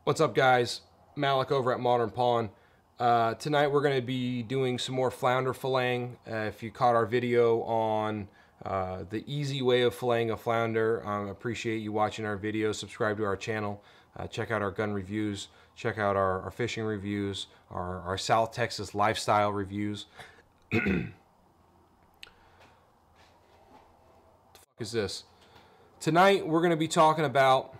What's up, guys? Malik over at Modern Pawn. Tonight we're going to be doing some more flounder filleting. If you caught our video on the easy way of filleting a flounder, I appreciate you watching our video. Subscribe to our channel. Check out our gun reviews. Check out our fishing reviews, our South Texas lifestyle reviews. What the fuck is this? Tonight we're going to be talking about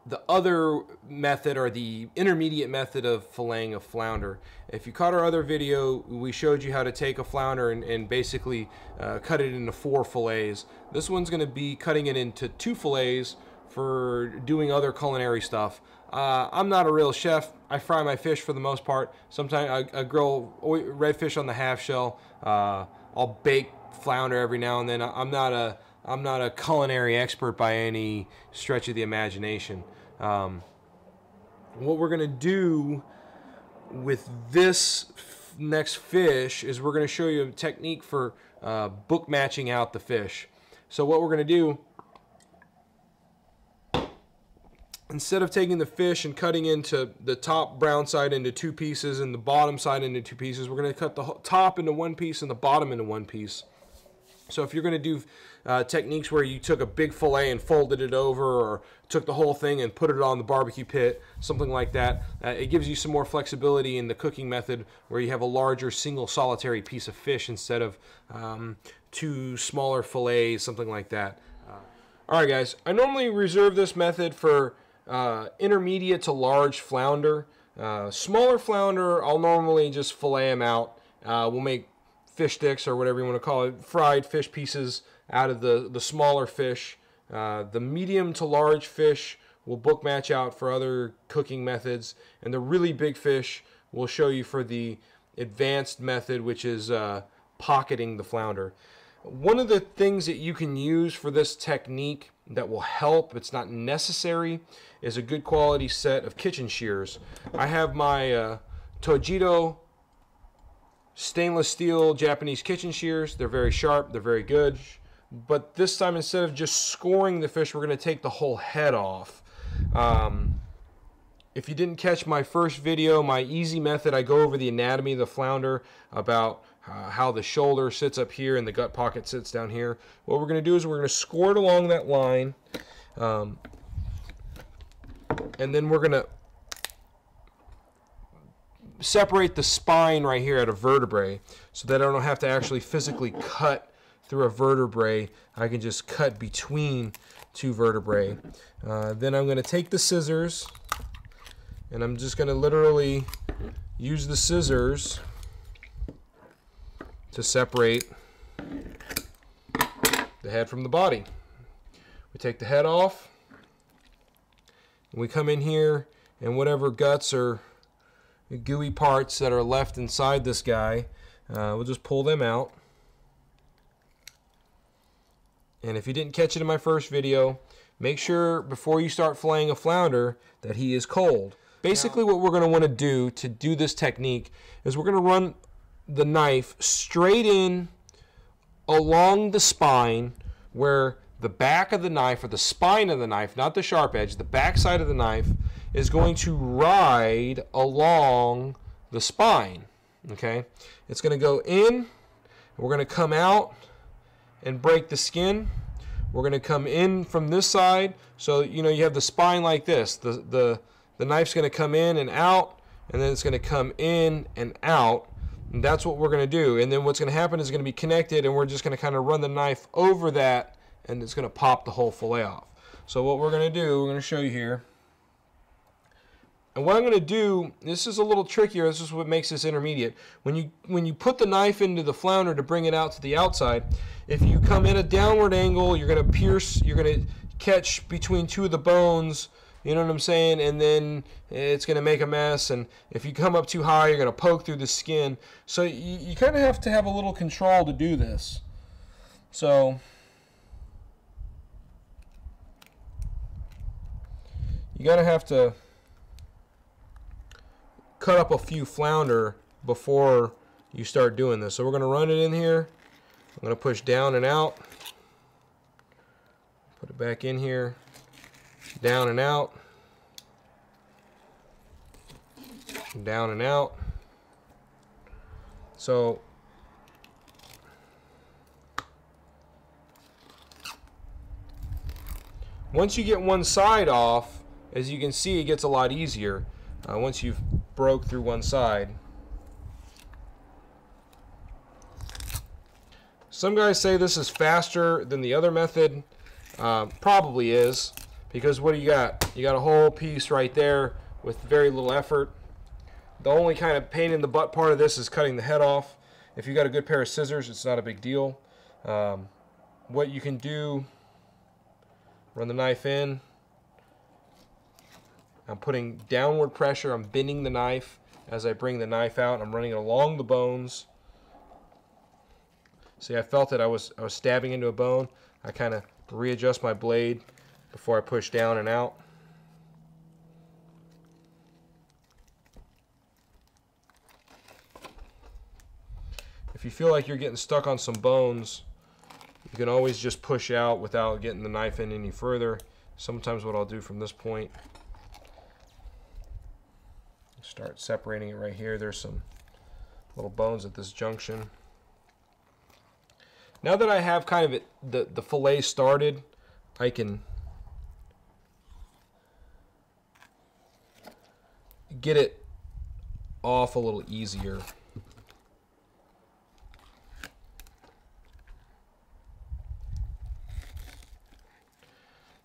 the other method, or the intermediate method of filleting a flounder. If you caught our other video, we showed you how to take a flounder and basically cut it into 4 fillets. This one's going to be cutting it into 2 fillets for doing other culinary stuff. I'm not a real chef. I fry my fish for the most part. Sometimes I grill redfish on the half shell. I'll bake flounder every now and then. I'm not a culinary expert by any stretch of the imagination. What we're going to do with this next fish is we're going to show you a technique for book matching out the fish. So what we're going to do, instead of taking the fish and cutting into the top brown side into 2 pieces and the bottom side into 2 pieces, we're going to cut the top into 1 piece and the bottom into 1 piece. So if you're going to do techniques where you took a big fillet and folded it over, or took the whole thing and put it on the barbecue pit, something like that, it gives you some more flexibility in the cooking method where you have a larger single solitary piece of fish instead of 2 smaller fillets, something like that. Alright guys, I normally reserve this method for intermediate to large flounder. Smaller flounder, I'll normally just fillet them out. We'll make fish sticks, or whatever you want to call it, fried fish pieces out of the smaller fish. The medium to large fish will book match out for other cooking methods, and the really big fish we'll show you for the advanced method, which is pocketing the flounder. One of the things that you can use for this technique that will help, it's not necessary, is a good quality set of kitchen shears. I have my Tojito stainless steel Japanese kitchen shears. They're very sharp, they're very good. But this time, instead of just scoring the fish, we're going to take the whole head off. If you didn't catch my first video, my easy method, I go over the anatomy of the flounder, about how the shoulder sits up here and the gut pocket sits down here. What we're going to do is we're going to score it along that line, and then we're going to separate the spine right here at a vertebrae, so that I don't have to actually physically cut through a vertebrae. I can just cut between 2 vertebrae. Then I'm going to take the scissors, and I'm just going to literally use the scissors to separate the head from the body. We take the head off, and we come in here, and whatever guts or gooey parts that are left inside this guy, we'll just pull them out. And if you didn't catch it in my first video, make sure before you start filleting a flounder that he is cold. Basically, what we're going to want to do this technique is we're going to run the knife straight in along the spine, where the back of the knife, or the spine of the knife, not the sharp edge, the back side of the knife is going to ride along the spine. Okay, it's going to go in, we're going to come out and break the skin. We're going to come in from this side, so you have the spine like this. The knife's going to come in and out, and then it's going to come in and out, and that's what we're going to do. And then what's going to happen is it's going to be connected, and we're just going to kind of run the knife over that, and it's going to pop the whole fillet off. So what we're going to do, we're going to show you here. And what I'm going to do, this is a little trickier. This is what makes this intermediate. When you put the knife into the flounder to bring it out to the outside, if you come in a downward angle, you're going to pierce, you're going to catch between 2 of the bones, you know what I'm saying? And then it's going to make a mess. And if you come up too high, you're going to poke through the skin. So you kind of have to have a little control to do this. So you got to have to cut up a few flounder before you start doing this. So we're going to run it in here. I'm going to push down and out. Put it back in here. Down and out. down and out. So once you get one side off, as you can see, it gets a lot easier once you've broke through one side. Some guys say this is faster than the other method. Probably is, because what do you got? You got a whole piece right there with very little effort. The only kind of pain in the butt part of this is cutting the head off. If you got a good pair of scissors, it's not a big deal. What you can do, run the knife in. I'm putting downward pressure. I'm bending the knife as I bring the knife out. I'm running it along the bones. See, I felt that I was stabbing into a bone. I kind of readjust my blade before I push down and out. If you feel like you're getting stuck on some bones, you can always just push out without getting the knife in any further. Sometimes what I'll do from this point, start separating it right here. There's some little bones at this junction. Now that I have kind of the fillet started, I can get it off a little easier.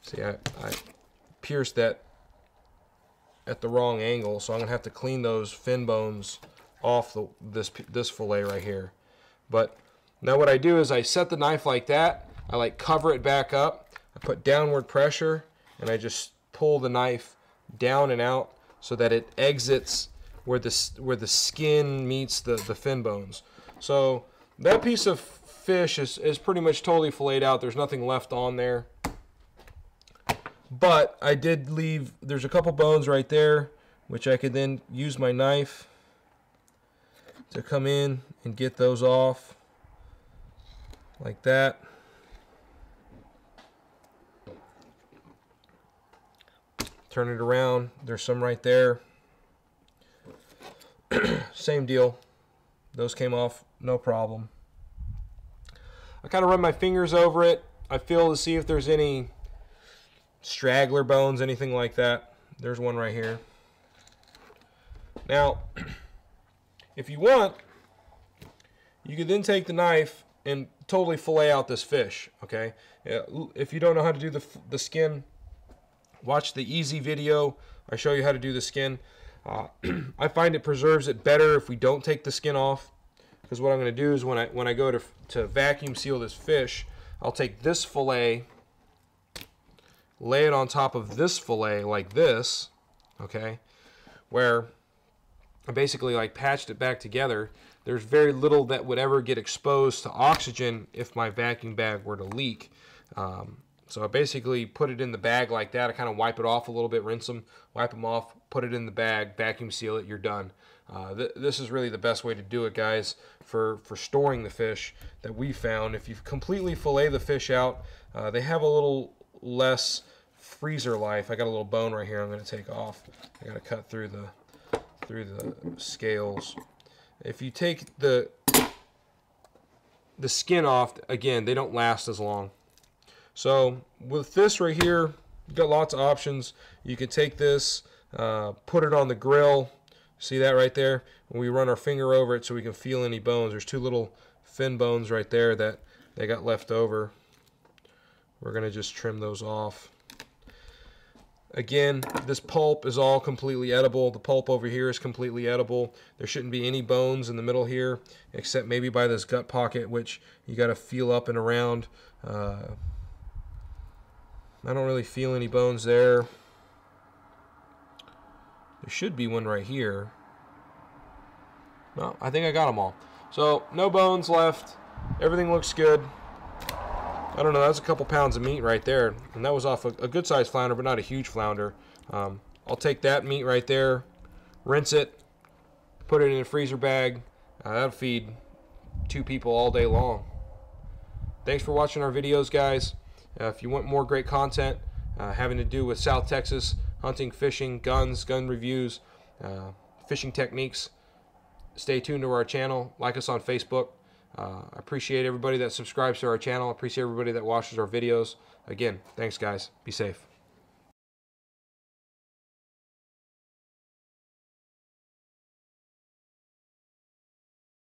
See, I pierced that at the wrong angle, so I'm gonna have to clean those fin bones off this fillet right here. But now what I do is I set the knife like that. I like cover it back up. I put downward pressure, and I just pull the knife down and out so that it exits where the skin meets the fin bones. So that piece of fish is pretty much totally filleted out. There's nothing left on there. But I did leave, there's a couple bones right there, which I could then use my knife to come in and get those off like that. Turn it around, there's some right there. Same deal, those came off no problem. I kind of run my fingers over it. I feel to see if there's any straggler bones, anything like that. There's one right here. Now, if you want, you could then take the knife and totally fillet out this fish, okay? If you don't know how to do the skin, watch the easy video. I show you how to do the skin. I find it preserves it better if we don't take the skin off, because what I'm going to do is when I go to vacuum seal this fish, I'll take this fillet, lay it on top of this fillet like this, okay, where I basically like patched it back together. There's very little that would ever get exposed to oxygen if my vacuum bag were to leak. So I basically put it in the bag like that. I kind of wipe it off a little bit, rinse them, wipe them off, put it in the bag, vacuum seal it, you're done. This is really the best way to do it, guys, for storing the fish that we found. If you completely fillet the fish out, they have a little less freezer life. I got a little bone right here I'm going to take off. I got to cut through the scales. If you take the skin off, again, they don't last as long. So with this right here, you've got lots of options. You can take this, put it on the grill. See that right there? When we run our finger over it so we can feel any bones. There's two little fin bones right there that they got left over. We're going to just trim those off. Again, this pulp is all completely edible. The pulp over here is completely edible. There shouldn't be any bones in the middle here, except maybe by this gut pocket, which you got to feel up and around. I don't really feel any bones there. There should be one right here. No, I think I got them all. So, no bones left. Everything looks good. I don't know, that's a couple pounds of meat right there. And that was off a good-sized flounder, but not a huge flounder. I'll take that meat right there, rinse it, put it in a freezer bag. That'll feed 2 people all day long. Thanks for watching our videos, guys. If you want more great content having to do with South Texas, hunting, fishing, guns, gun reviews, fishing techniques. Stay tuned to our channel. Like us on Facebook. I appreciate everybody that subscribes to our channel. I appreciate everybody that watches our videos. Again, thanks guys. Be safe.